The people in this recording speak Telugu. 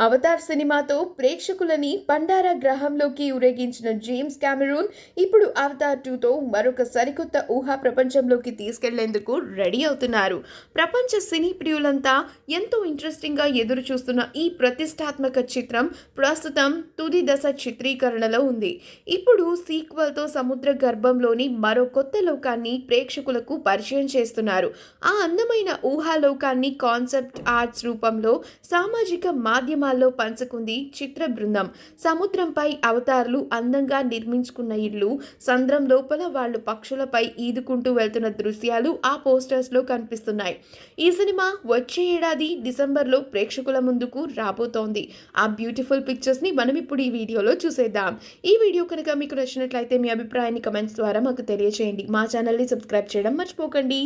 అవతార్ సినిమాతో ప్రేక్షకులని పండారా గ్రహంలోకి ఊరేగించిన జేమ్స్ కెమెరూన్ ఇప్పుడు అవతార్ 2తో మరొక సరికొత్త ఊహా ప్రపంచంలోకి తీసుకెళ్లేందుకు రెడీ అవుతున్నారు. ప్రపంచ సినీ ప్రియులంతా ఎంతో ఇంట్రెస్టింగ్గా ఎదురు చూస్తున్న ఈ ప్రతిష్టాత్మక చిత్రం ప్రస్తుతం తుది దశ చిత్రీకరణలో ఉంది. ఇప్పుడు సీక్వెల్తో సముద్ర గర్భంలోని మరో కొత్త లోకాన్ని ప్రేక్షకులకు పరిచయం చేస్తున్నారు. ఆ అందమైన ఊహాలోకాన్ని కాన్సెప్ట్ ఆర్ట్స్ రూపంలో సామాజిక మాధ్యమాల్లో పంచుకుంది చిత్ర బృందం. సముద్రంపై అవతారులు అందంగా నిర్మించుకున్న ఇళ్ళు, సంద్రం లోపల వాళ్ళు పక్షులపై ఈదుకుంటూ వెళ్తున్న దృశ్యాలు ఆ పోస్టర్స్లో కనిపిస్తున్నాయి. ఈ సినిమా వచ్చే ఏడాది డిసెంబర్లో ప్రేక్షకుల ముందుకు రాబోతోంది. ఆ బ్యూటిఫుల్ పిక్చర్స్ని మనం ఇప్పుడు ఈ వీడియోలో చూసేద్దాం. ఈ వీడియో కనుక మీకు నచ్చినట్లయితే మీ అభిప్రాయాన్ని కమెంట్స్ ద్వారా మాకు తెలియజేయండి. మా ఛానల్ని సబ్స్క్రైబ్ చేయడం మర్చిపోకండి.